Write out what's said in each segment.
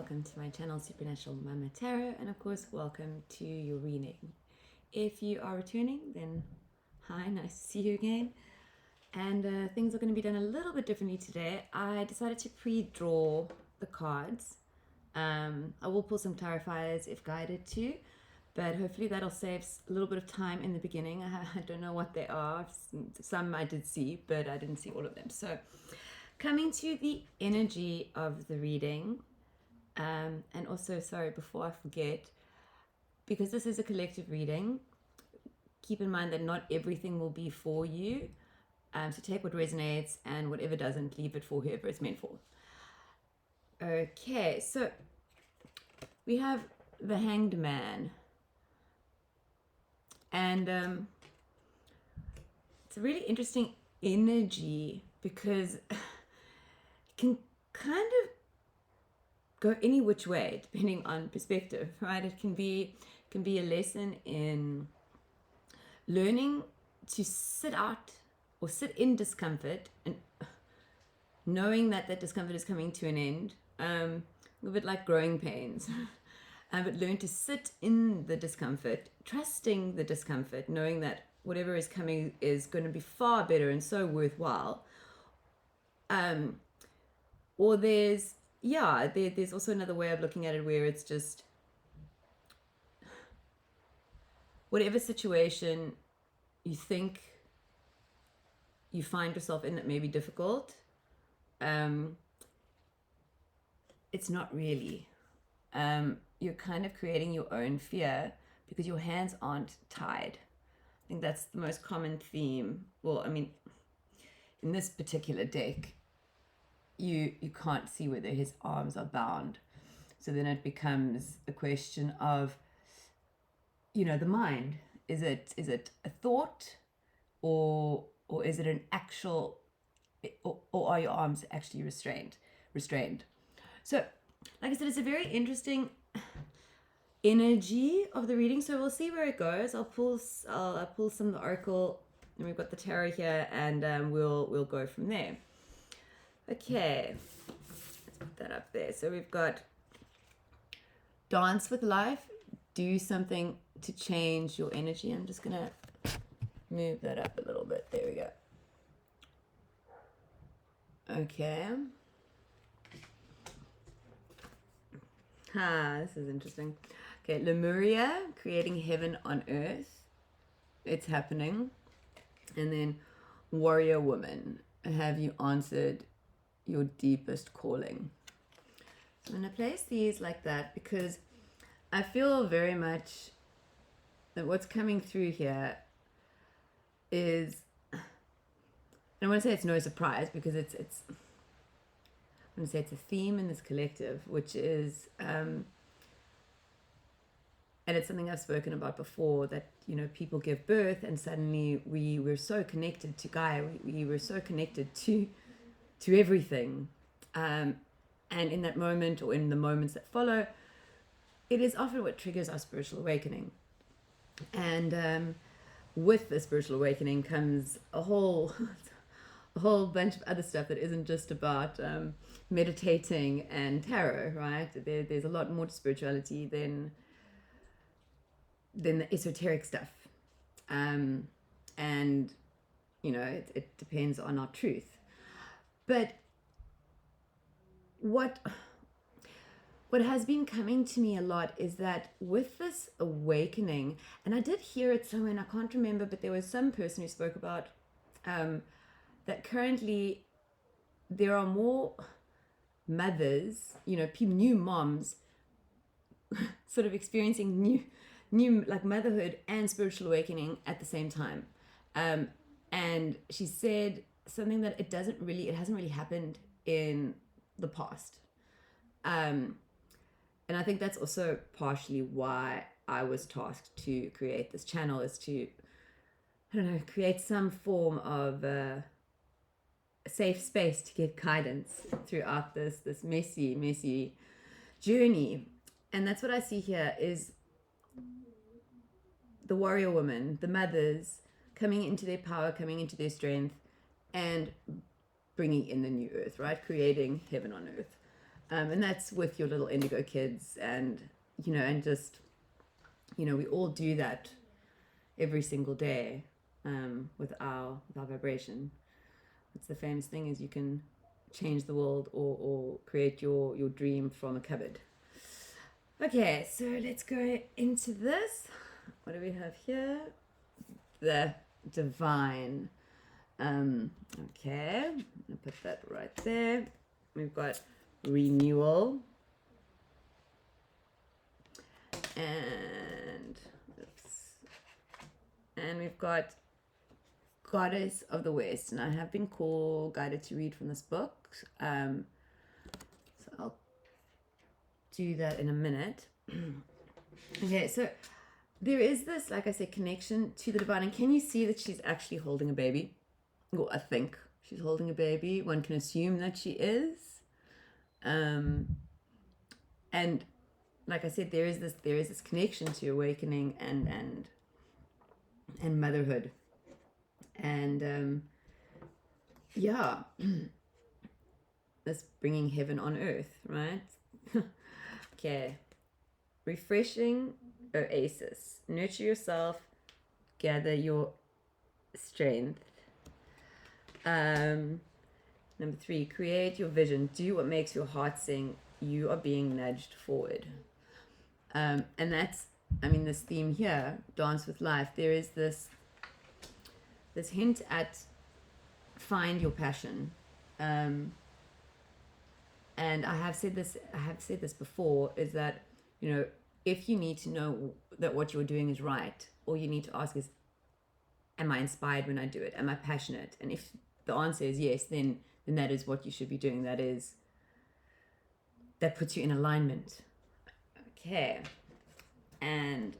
welcome to my channel Supernatural Mama Tarot, and of course welcome to your reading. If you are returning, then hi, nice to see you again. And things are going to be done a little bit differently today. I decided to pre-draw the cards. I will pull some clarifiers if guided to, but hopefully that'll save a little bit of time in the beginning. I don't know what they are. Some I did see, but I didn't see all of them. So coming to the energy of the reading, and also, sorry, before I forget, because this is a collective reading, keep in mind that not everything will be for you. So take what resonates, and whatever doesn't, leave it for whoever it's meant for. Okay, so we have the Hanged Man. And it's a really interesting energy because it can kind of go any which way depending on perspective, right? It can be a lesson in learning to sit out or sit in discomfort and knowing that that discomfort is coming to an end, a bit like growing pains. But learn to sit in the discomfort, trusting the discomfort, knowing that whatever is coming is going to be far better and so worthwhile. Or there's also another way of looking at it where it's just whatever situation you think you find yourself in that may be difficult, it's not really. You're kind of creating your own fear because your hands aren't tied. I think that's the most common theme. Well, I mean, in this particular deck, you can't see whether his arms are bound. So then it becomes a question of, the mind. Is it a thought, or is it an actual, or are your arms actually restrained? So, like I said, it's a very interesting energy of the reading. So we'll see where it goes. I'll pull some of the oracle, and we've got the tarot here, and we'll go from there. Okay, let's put that up there. So we've got dance with life, do something to change your energy. I'm just gonna move that up a little bit. There we go. Okay. This is interesting. Okay, Lemuria, creating heaven on earth. It's happening. And then warrior woman, have you answered your deepest calling? So I'm going to place these like that because I feel very much that what's coming through here is, I don't want to say it's no surprise because it's I'm going to say it's a theme in this collective, which is, and it's something I've spoken about before, that, people give birth and suddenly we were so connected to Gaia, we were so connected to everything. And in that moment, or in the moments that follow, it is often what triggers our spiritual awakening. And with the spiritual awakening comes a whole bunch of other stuff that isn't just about meditating and tarot, right? There's a lot more to spirituality than the esoteric stuff. And, it depends on our truth. But what has been coming to me a lot is that with this awakening, and I did hear it somewhere, and I can't remember, but there was some person who spoke about that currently there are more mothers, new moms sort of experiencing new like motherhood and spiritual awakening at the same time. And she said something that it hasn't really happened in the past. And I think that's also partially why I was tasked to create this channel, is to, create some form of a safe space to get guidance throughout this messy journey. And that's what I see here is the warrior woman, the mothers coming into their power, coming into their strength, and bringing in the new earth, right? Creating heaven on earth. And that's with your little indigo kids, and and just we all do that every single day, with our vibration. It's the famous thing is you can change the world or create your dream from a cupboard. Okay, so let's go into this. What do we have here? The divine. Okay, I'll put that right there. We've got renewal. And we've got Goddess of the West, and I have been guided to read from this book, so I'll do that in a minute. Okay, so there is this, like I said, connection to the divine, and can you see that she's actually holding a baby? Well, I think she's holding a baby. One can assume that she is, and like I said, there is this connection to awakening and motherhood, and yeah, this bringing heaven on earth, right? Okay, refreshing oasis. Nurture yourself, gather your strength. Number 3, create your vision. Do what makes your heart sing. You are being nudged forward. And that's, this theme here, dance with life. There is this hint at find your passion. And I have said this before, is that, if you need to know that what you're doing is right, all you need to ask is, am I inspired when I do it? Am I passionate? And if the answer is yes, then that is what you should be doing. That puts you in alignment. Okay. And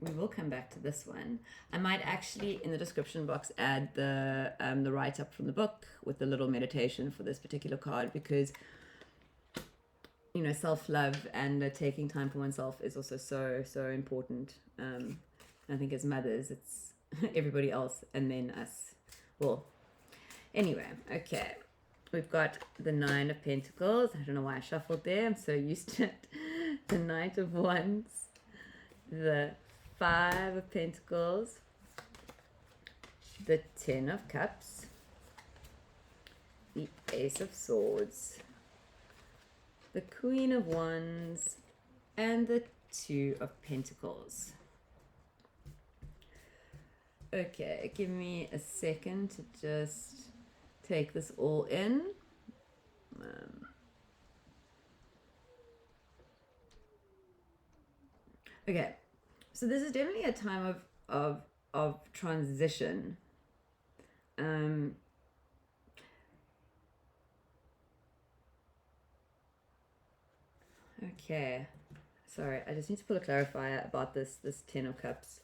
we will come back to this one. I might actually, in the description box, add the write-up from the book with the little meditation for this particular card, because self-love and taking time for oneself is also so important. I think as mothers, it's everybody else and then us. Well, anyway, okay. We've got the 9 of Pentacles. I don't know why I shuffled there. I'm so used to it. The Knight of Wands. The 5 of Pentacles. The 10 of Cups. The Ace of Swords. The Queen of Wands. And the 2 of Pentacles. Okay, give me a second to just take this all in. Okay, so this is definitely a time of transition. Okay, sorry, I just need to put a clarifier about this 10 of Cups.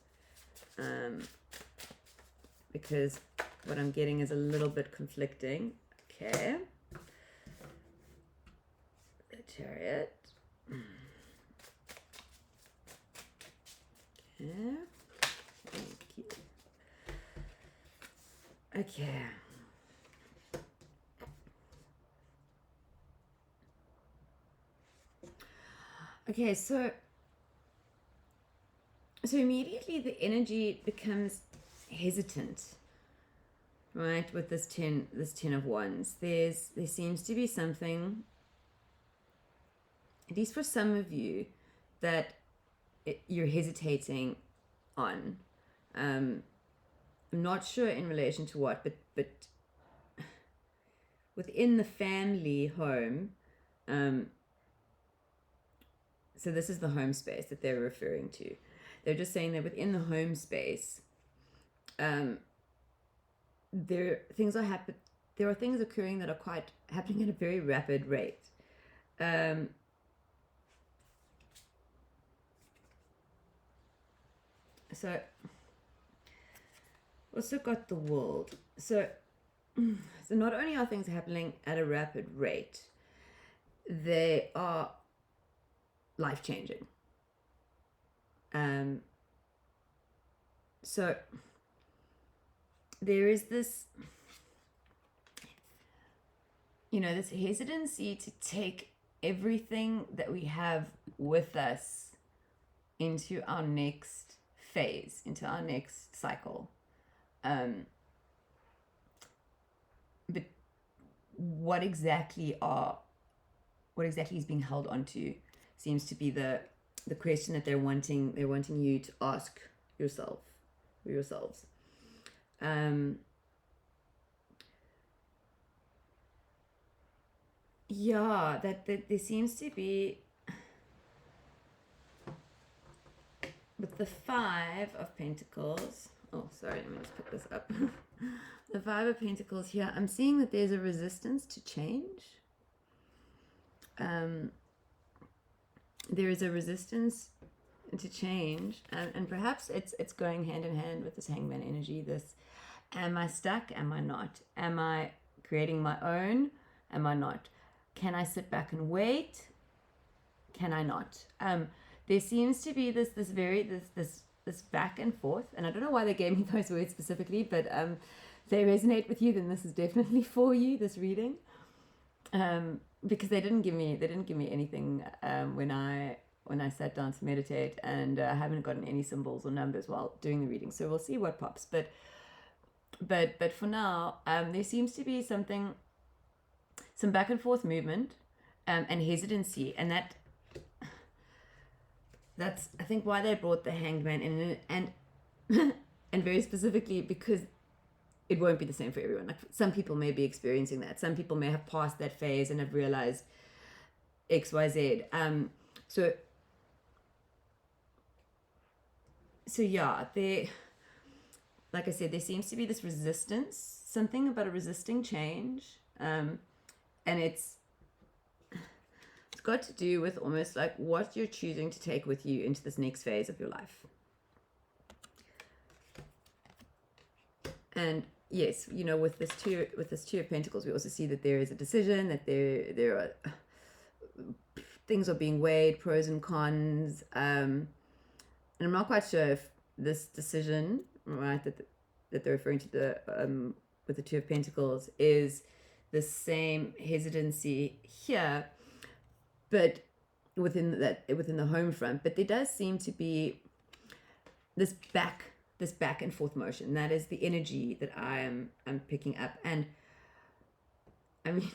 Because what I'm getting is a little bit conflicting. Okay. The Chariot. Okay. Thank you. Okay. Okay, so immediately the energy becomes hesitant, right? With this 10 of Wands, there seems to be something, at least for some of you, that you're hesitating on. I'm not sure in relation to what, but within the family home. So this is the home space that they're referring to. They're just saying that within the home space, there are things occurring that are quite happening at a very rapid rate. So also got the World. So not only are things happening at a rapid rate, they are life-changing. So there is this, this hesitancy to take everything that we have with us into our next phase, into our next cycle. But what exactly is being held onto seems to be the question that they're wanting you to ask yourselves. Yeah, that there seems to be, with the Five of Pentacles. Oh, sorry, let me just put this up. The Five of Pentacles here, I'm seeing that there's a resistance to change. There is a resistance to change, and perhaps it's going hand in hand with this Hangman energy. This, am I stuck? Am I not? Am I creating my own? Am I not? Can I sit back and wait? Can I not? There seems to be this back and forth, and I don't know why they gave me those words specifically, but if they resonate with you, then this is definitely for you, this reading. Because they didn't give me anything when I sat down to meditate, and I haven't gotten any symbols or numbers while doing the reading, so we'll see what pops. But for now, there seems to be some back and forth movement, and hesitancy, and that's I think why they brought the Hanged Man in, and and very specifically because it won't be the same for everyone. Like, some people may be experiencing that. Some people may have passed that phase and have realized XYZ. So yeah, like I said, there seems to be this resistance, something about a resisting change, and it's got to do with almost like what you're choosing to take with you into this next phase of your life. And yes, with this two of Pentacles, we also see that there is a decision, that there are things are being weighed, pros and cons, and I'm not quite sure if this decision, right, that they're referring to with the Two of Pentacles is the same hesitancy here, but within the home front. But there does seem to be this back and forth motion. That is the energy that I'm picking up. And I mean,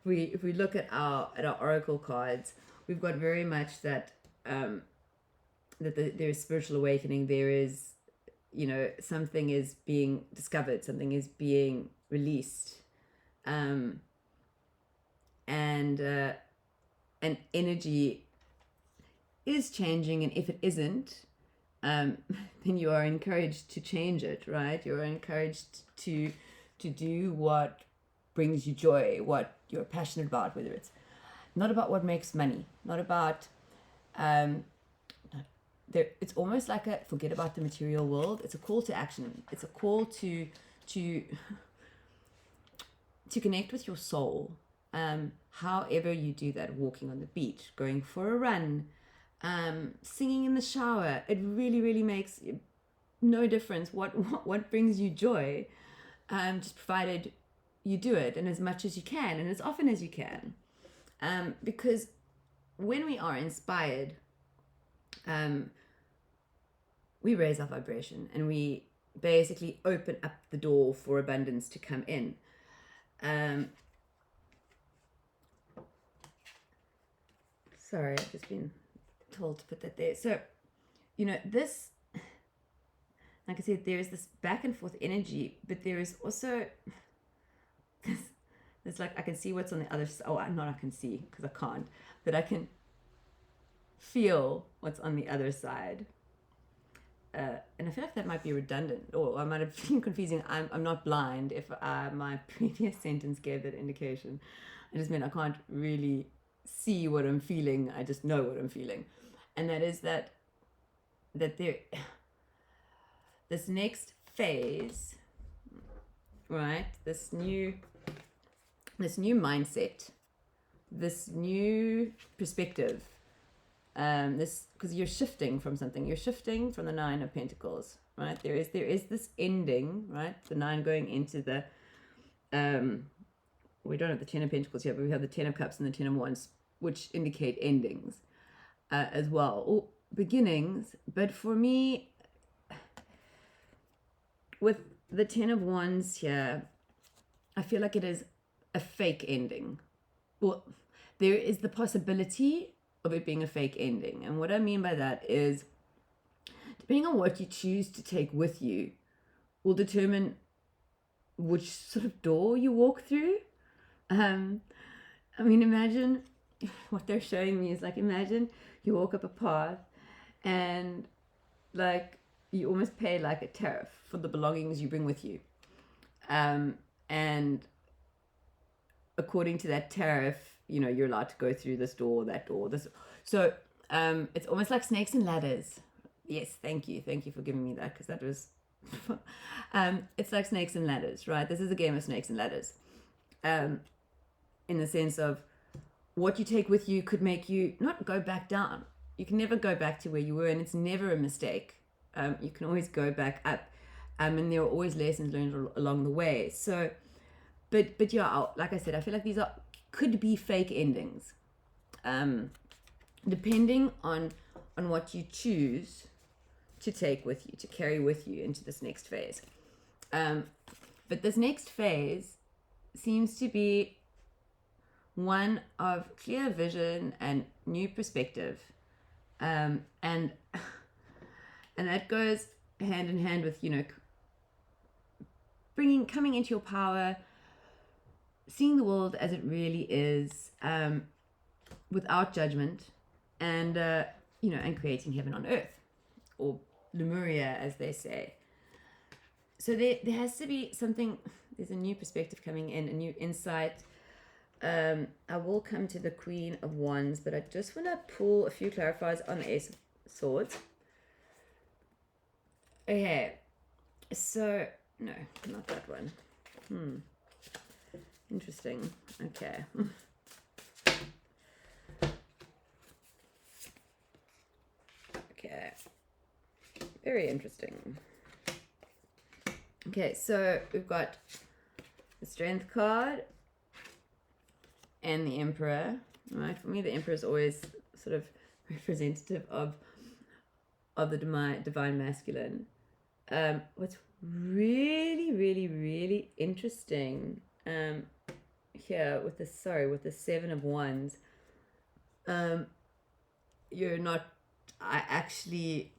if we look at our oracle cards, we've got very much that there is spiritual awakening. There is, something is being discovered, something is being released, and energy is changing. And if it isn't, then you are encouraged to change it, right? You're encouraged to do what brings you joy, what you're passionate about, whether it's not about what makes money, not about it's almost like a forget about the material world. It's a call to action. It's a call to connect with your soul. However you do that, walking on the beach, going for a run, singing in the shower, it really, really makes no difference what brings you joy, just provided you do it, and as much as you can, and as often as you can, because when we are inspired, we raise our vibration, and we basically open up the door for abundance to come in. Sorry, I've just been told to put that there. So, this, like I said, there is this back and forth energy, but there is also, it's like I can see what's on the other side. Oh, not I can see, because I can't, but I can feel what's on the other side. And I feel like that might be redundant, or I might have been confusing. I'm not blind. If my previous sentence gave that indication, I just meant I can't really see what I'm feeling. I just know what I'm feeling, and that is that there, this next phase, right? This new mindset, this new perspective. This, because you're shifting from something. You're shifting from the Nine of Pentacles, right? There is this ending, right? The Nine going into the, we don't have the Ten of Pentacles here, but we have the Ten of Wands, which indicate endings as well, or beginnings. But for me, with the 10 of Wands here, I feel like it is a fake ending. Well, there is the possibility of it being a fake ending. And what I mean by that is, depending on what you choose to take with you, will determine which sort of door you walk through. I mean, imagine what they're showing me is like, imagine you walk up a path and like you almost pay like a tariff for the belongings you bring with you. And according to that tariff, you know, you're allowed to go through this door, that door, this. So it's almost like snakes and ladders. Yes, thank you for giving me that, because that was it's like snakes and ladders, right? This is a game of snakes and ladders, in the sense of what you take with you could make you not go back down. You can never go back to where you were, and it's never a mistake. You can always go back up, and there are always lessons learned along the way. So but yeah, like I said, I feel like these could be fake endings, depending on what you choose to take with you, to carry with you into this next phase. But this next phase seems to be one of clear vision and new perspective, and that goes hand in hand with, you know, coming into your power, seeing the world as it really is, without judgment, and you know, and creating heaven on earth, or Lemuria, as they say. So there has to be something. There's a new perspective coming in, a new insight. I will come to the Queen of Wands, but I just want to pull a few clarifiers on the Ace of Swords. Okay, so no, not that one. Interesting. Okay. Okay. Very interesting. Okay, so we've got the Strength card and the Emperor. Right? For me, the Emperor is always sort of representative of the divine masculine. What's really, really, really interesting here with the Seven of Wands, you're not. I actually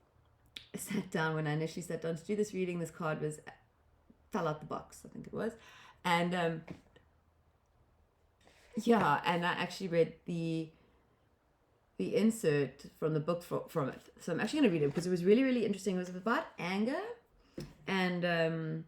sat down when I initially sat down to do this reading. This card fell out the box, I think it was, and yeah, and I actually read the insert from the book from it. So I'm actually going to read it because it was really, really interesting. It was about anger and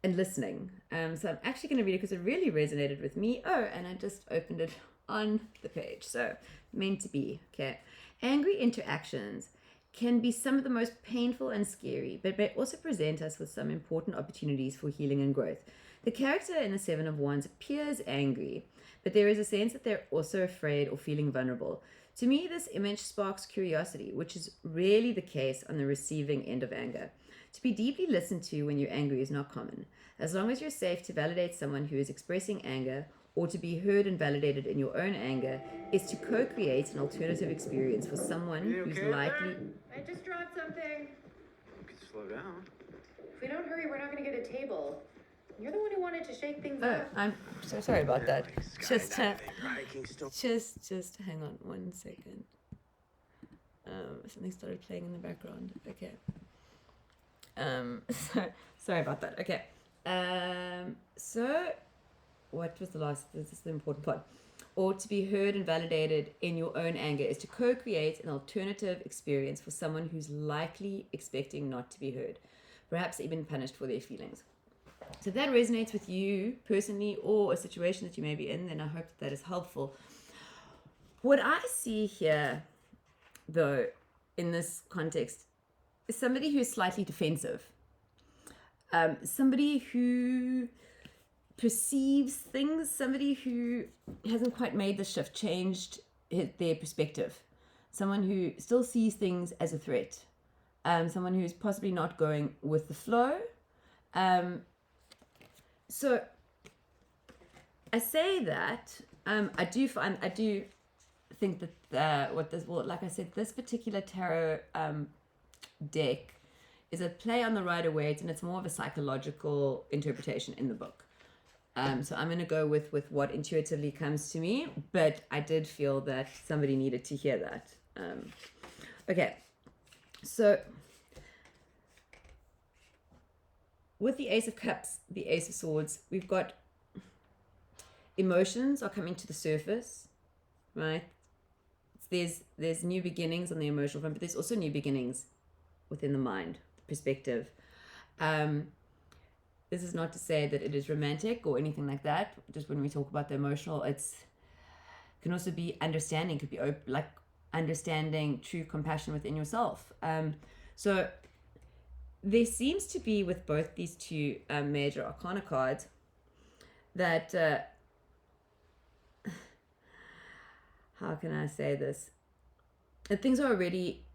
listening. So I'm actually going to read it because it really resonated with me. Oh, and I just opened it on the page. So meant to be. Okay. Angry interactions can be some of the most painful and scary, but may also present us with some important opportunities for healing and growth. The character in the Seven of Wands appears angry, but there is a sense that they're also afraid or feeling vulnerable. To me, this image sparks curiosity, which is rarely the case on the receiving end of anger. To be deeply listened to when you're angry is not common. As long as you're safe to validate someone who is expressing anger, or to be heard and validated in your own anger, is to co-create an alternative experience for someone who's likely... I just dropped something. You can slow down. If we don't hurry, we're not going to get a table. You're the one who wanted to shake things up. I'm so sorry about that. Just hang on 1 second. Something started playing in the background. Okay. Sorry about that. Okay. So what was the last? This is the important part. Or to be heard and validated in your own anger is to co-create an alternative experience for someone who's likely expecting not to be heard, perhaps even punished for their feelings. So if that resonates with you personally or a situation that you may be in, then I hope that is helpful. What I see here, though, in this context, is somebody who's slightly defensive. Somebody who perceives things, somebody who hasn't quite made the shift, changed their perspective. Someone who still sees things as a threat. Someone who's possibly not going with the flow. So I say that I do think that like I said, this particular tarot deck is a play on the Rider-Waite, and it's more of a psychological interpretation in the book. So I'm going to go with what intuitively comes to me, but I did feel that somebody needed to hear that. Okay, so with the Ace of Cups, the Ace of Swords, we've got emotions are coming to the surface, right? There's new beginnings on the emotional front, but there's also new beginnings within the mind, perspective. This is not to say that it is romantic or anything like that. Just when we talk about the emotional, it can also be understanding. It could be like understanding true compassion within yourself. So there seems to be, with both these two major arcana cards, that how can I say this? That things are already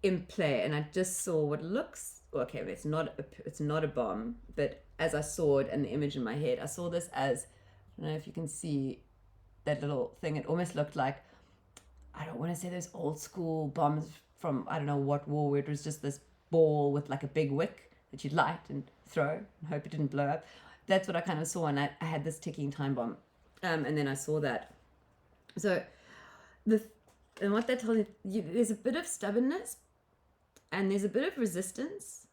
in play, and I just saw what looks okay. It's not a bomb, but as I saw it and the image in my head, I saw this as, I don't know if you can see that little thing. It almost looked like, I don't want to say those old school bombs from I don't know what war, where it was just this ball with like a big wick that you'd light and throw and hope it didn't blow up. That's what I kind of saw, and I had this ticking time bomb, and then I saw that. So and what that tells you, there's a bit of stubbornness and there's a bit of resistance,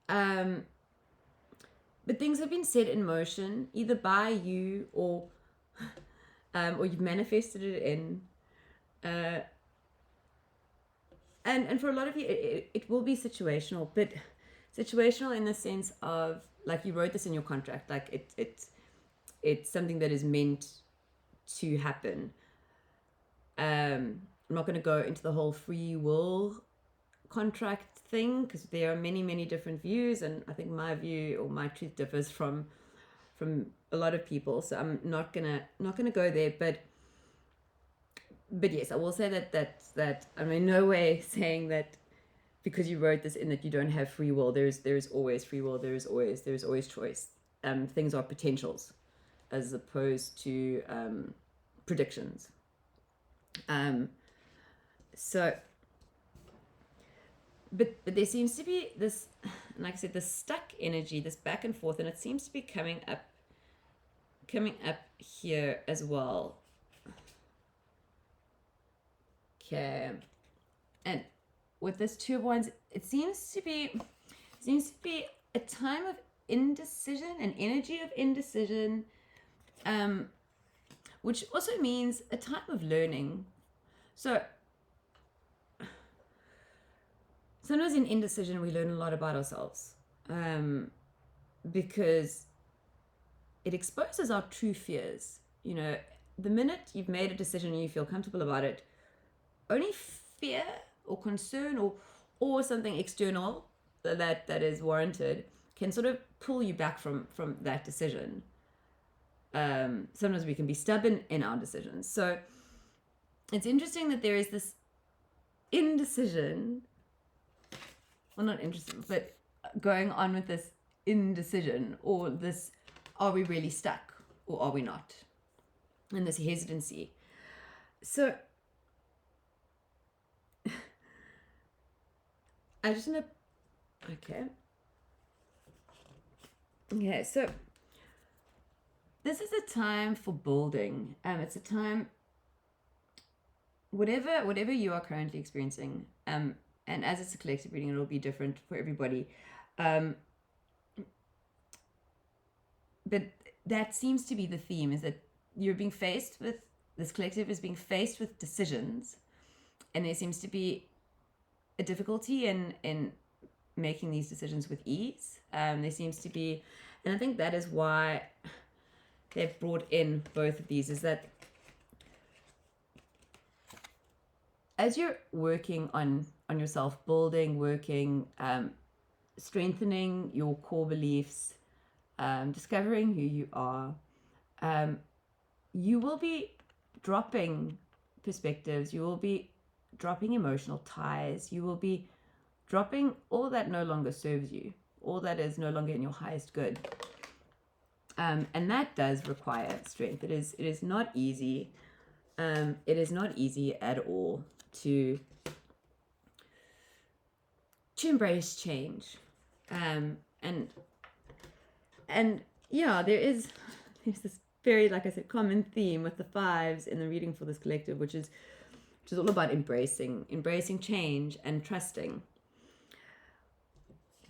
but things have been set in motion either by you or you've manifested it in, and for a lot of you it will be situational, but situational in the sense of like you wrote this in your contract, like it's something that is meant to happen. I'm not going to go into the whole free will contract thing because there are many different views, and I think my view or my truth differs from a lot of people, so I'm not gonna go there, but yes, I will say that I'm in no way saying that because you wrote this in that you don't have free will. There's always free will. There's always choice. Things are potentials as opposed to predictions. So but there seems to be this, like I said, this stuck energy, this back and forth, and it seems to be coming up here as well. Okay, and with this Two of Wands, it seems to be a time of indecision, an energy of indecision, which also means a time of learning. So sometimes in indecision we learn a lot about ourselves, because it exposes our true fears. You know, the minute you've made a decision and you feel comfortable about it, only fear or concern or something external that is warranted can sort of pull you back from that decision. Sometimes we can be stubborn in our decisions. So it's interesting that there is this indecision, well, not interesting, but going on with this indecision, or this, are we really stuck or are we not? And this hesitancy. So I just want to, okay, so this is a time for building. It's a time, whatever you are currently experiencing, and as it's a collective reading, it'll be different for everybody. But that seems to be the theme, is that you're being faced with, this collective is being faced with decisions, and there seems to be a difficulty in making these decisions with ease. There seems to be, and I think that is why they've brought in both of these, is that as you're working on yourself, building, working, strengthening your core beliefs, discovering who you are, you will be dropping perspectives, you will be dropping emotional ties, you will be dropping all that no longer serves you, all that is no longer in your highest good. And that does require strength. It is not easy. It is not easy at all to embrace change. And yeah, there's this very, like I said, common theme with the fives in the reading for this collective, which is all about embracing change and trusting.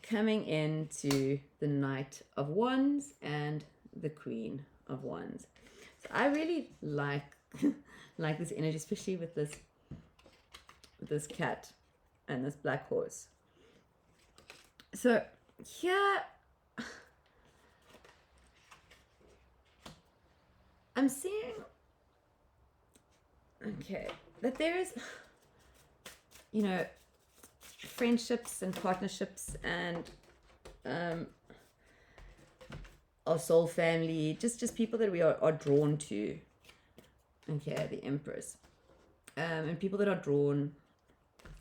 Coming into the Knight of Wands and the Queen of Wands. So I really like like this energy, especially with this cat and this black horse. So here I'm seeing, okay, that there is, friendships and partnerships and our soul family, just people that we are drawn to. Okay, the Empress. And people that are drawn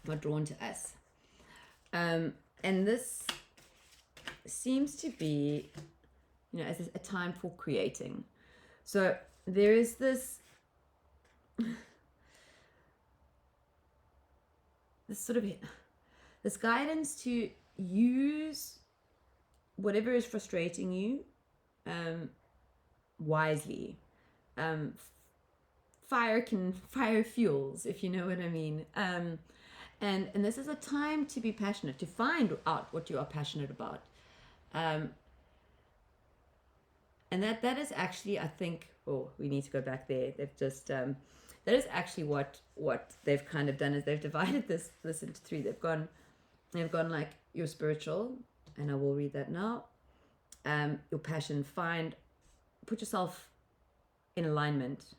to us. And this seems to be, as a time for creating. So there is this sort of this guidance to use whatever is frustrating you wisely. Fire fuels, if you know what I mean. And this is a time to be passionate, to find out what you are passionate about. And that is actually, I think, we need to go back there. They've just that is actually what they've kind of done, is they've divided this into three. They've gone like your spiritual, and I will read that now. Your passion, put yourself in alignment,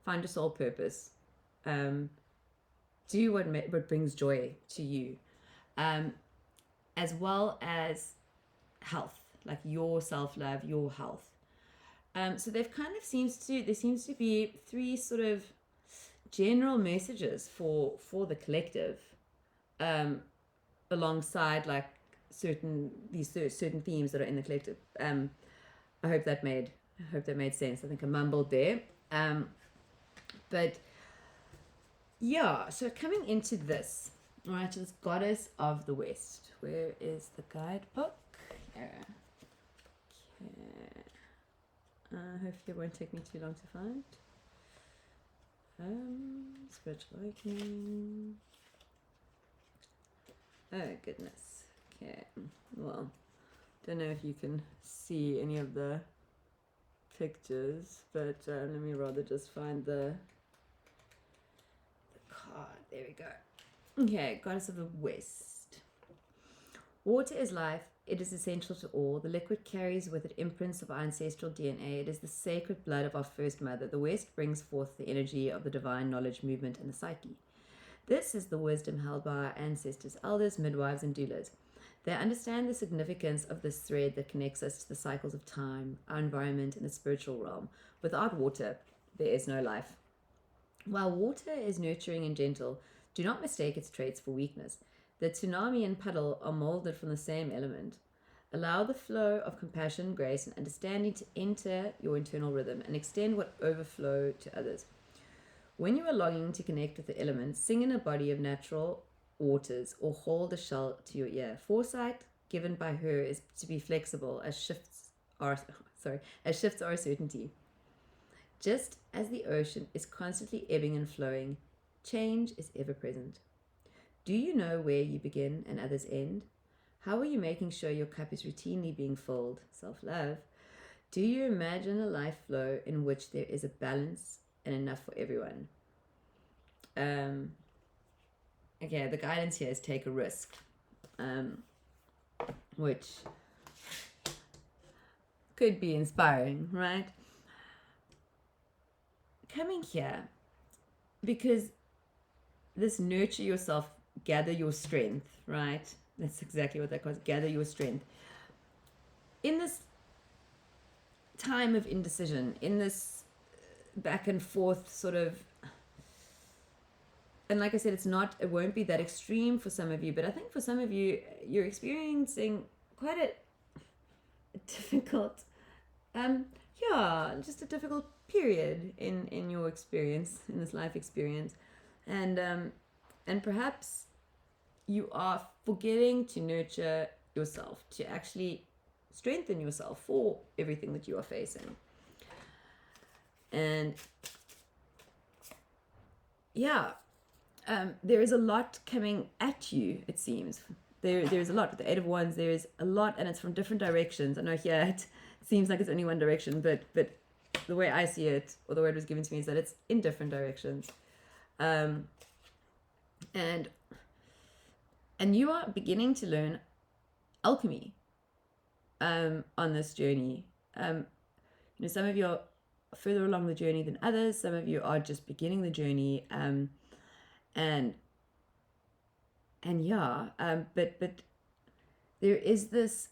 find your soul purpose, do what brings joy to you, as well as health, like your self-love, your health. So there seems to be three sort of general messages for the collective, alongside like certain themes that are in the collective. I hope that made sense. I think I mumbled there. But yeah, so coming into this, all right, this Goddess of the West. Where is the guidebook? Here. Okay. Hopefully it won't take me too long to find. Spiritual awakening. Oh goodness. Okay. Well, don't know if you can see any of the pictures, but let me rather just find the card. There we go. Okay, Goddess of the West. Water is life. It is essential to all. The liquid carries with it imprints of our ancestral DNA. It is the sacred blood of our first mother. The West brings forth the energy of the divine knowledge movement and the psyche. This is the wisdom held by our ancestors, elders, midwives, and doulas. They understand the significance of this thread that connects us to the cycles of time, our environment, and the spiritual realm. Without water, there is no life. While water is nurturing and gentle, do not mistake its traits for weakness. The tsunami and puddle are molded from the same element. Allow the flow of compassion, grace, and understanding to enter your internal rhythm and extend what overflow to others. When you are longing to connect with the elements, sing in a body of natural waters or hold a shell to your ear. Foresight given by her is to be flexible as shifts are a certainty. Just as the ocean is constantly ebbing and flowing, change is ever present. Do you know where you begin and others end? How are you making sure your cup is routinely being filled? Self-love. Do you imagine a life flow in which there is a balance and enough for everyone? Okay, the guidance here is take a risk, which could be inspiring, right? Coming here, because this nurture yourself, gather your strength, right? That's exactly what that calls, gather your strength. In this time of indecision, in this back and forth sort of, and like I said, it won't be that extreme for some of you, but I think for some of you, you're experiencing quite a difficult Yeah, just a difficult period in your experience, in this life experience, and perhaps you are forgetting to nurture yourself, to actually strengthen yourself for everything that you are facing. And yeah, there is a lot coming at you, it seems. There's a lot. With the Eight of Wands, there is a lot, and it's from different directions. I know here it seems like it's only one direction, but the way I see it, or the way it was given to me, is that it's in different directions. And you are beginning to learn alchemy on this journey. Some of you are further along the journey than others. Some of you are just beginning the journey. But there is this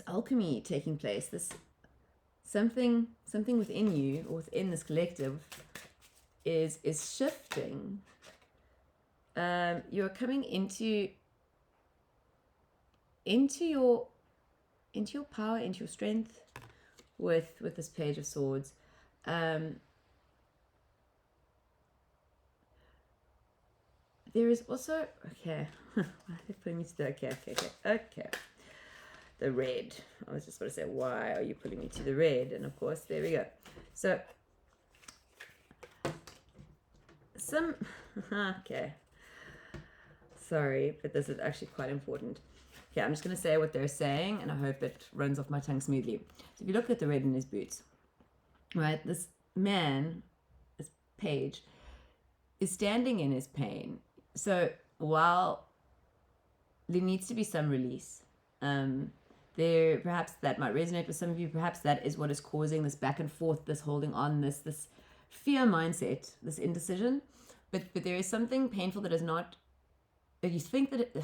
alchemy taking place. This something within you, or within this collective, is shifting. You're coming into your power, into your strength with this Page of Swords. There is also, okay, why are they putting me to the, okay. The red. I was just going to say, why are you putting me to the red? And of course, there we go. So, okay. Sorry, but this is actually quite important. Okay, I'm just going to say what they're saying, and I hope it runs off my tongue smoothly. So if you look at the red in his boots, right, this man, this page, is standing in his pain. So while there needs to be some release, there perhaps that might resonate with some of you. Perhaps that is what is causing this back and forth, this holding on, this fear mindset, this indecision. But there is something painful that is not. If you think that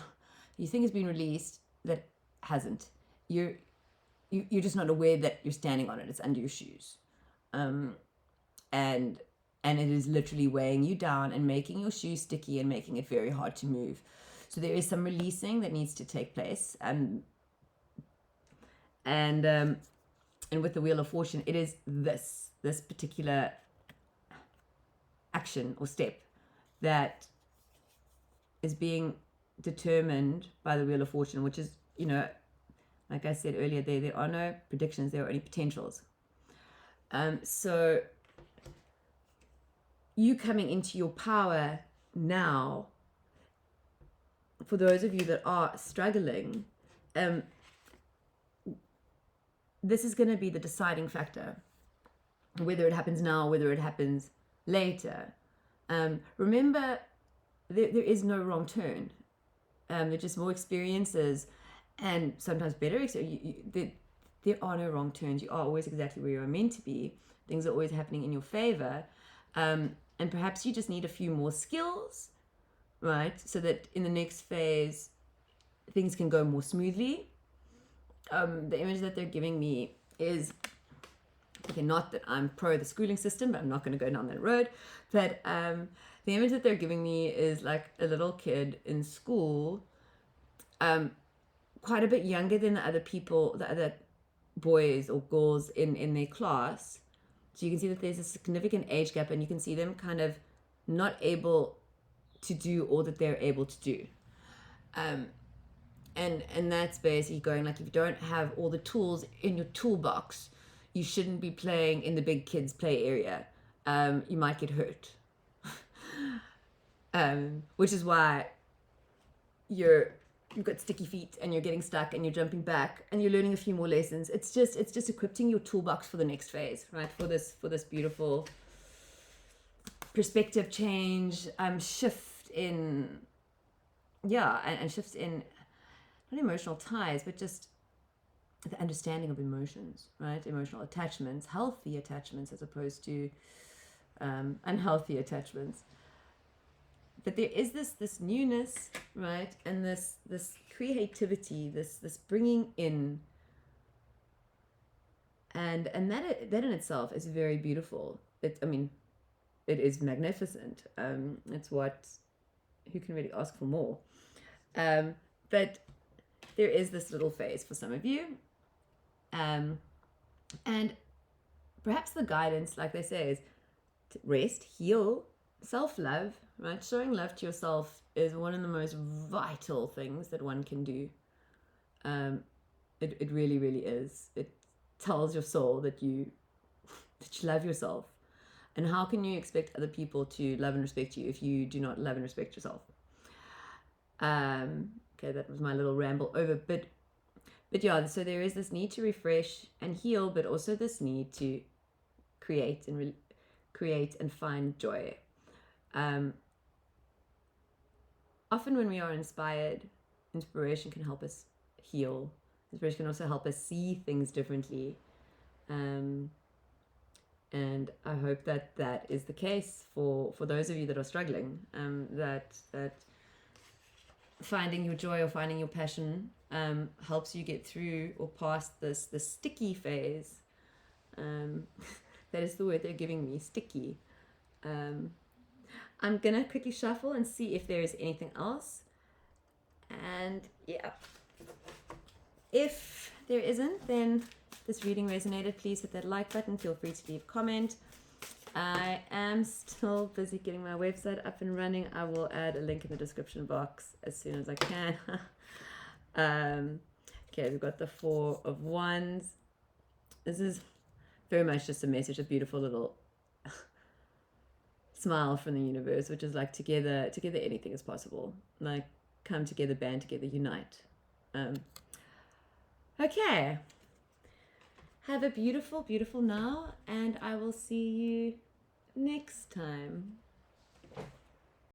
you think has been released, that hasn't. You're just not aware that you're standing on it. It's under your shoes, and it is literally weighing you down and making your shoes sticky and making it very hard to move. So there is some releasing that needs to take place. And with the Wheel of Fortune, it is this particular action or step that is being determined by the Wheel of Fortune, which is, like I said earlier, there are no predictions, there are only potentials. So you coming into your power now, for those of you that are struggling, this is going to be the deciding factor, whether it happens now, whether it happens later. Remember, there is no wrong turn. There are just more experiences, and sometimes better experiences. There are no wrong turns. You are always exactly where you are meant to be. Things are always happening in your favor. And perhaps you just need a few more skills, right? So that in the next phase, things can go more smoothly. The image that they're giving me is, okay, not that I'm pro the schooling system, but I'm not going to go down that road. But the image that they're giving me is like a little kid in school, quite a bit younger than the other people, the other boys or girls in their class. So you can see that there's a significant age gap, and you can see them kind of not able to do all that they're able to do. And that's basically going like, if you don't have all the tools in your toolbox, you shouldn't be playing in the big kids play area. You might get hurt. Which is why you've got sticky feet and you're getting stuck and you're jumping back and you're learning a few more lessons. It's just equipping your toolbox for the next phase, right? For this beautiful perspective change, shift in, and shifts in not emotional ties, but just the understanding of emotions, right? Emotional attachments, healthy attachments, as opposed to unhealthy attachments. But there is this newness, right? And this creativity, this bringing in, and that in itself is very beautiful. It is magnificent. It's who can really ask for more? But there is this little phase for some of you, And perhaps the guidance, like they say, is to rest, heal, self-love, right? Showing love to yourself is one of the most vital things that one can do. It really, really is. It tells your soul that you love yourself. And how can you expect other people to love and respect you if you do not love and respect yourself? Okay, that was my little ramble over. But yeah, so there is this need to refresh and heal, but also this need to create and find joy. Often when we are inspired, inspiration can help us heal. Inspiration can also help us see things differently. And I hope that is the case for those of you that are struggling, that finding your joy or finding your passion helps you get through or past this sticky phase. That is the word they're giving me, sticky. I'm gonna quickly shuffle and see if there is anything else. And yeah, if there isn't, then this reading resonated, please hit that like button. Feel free to leave a comment. I am still busy getting my website up and running. I will add a link in the description box as soon as I can. Okay, we've got the Four of Wands. This is very much just a message, a beautiful little smile from the universe, which is like together anything is possible. Like, come together, band together, unite. Okay, have a beautiful now, and I will see you next time.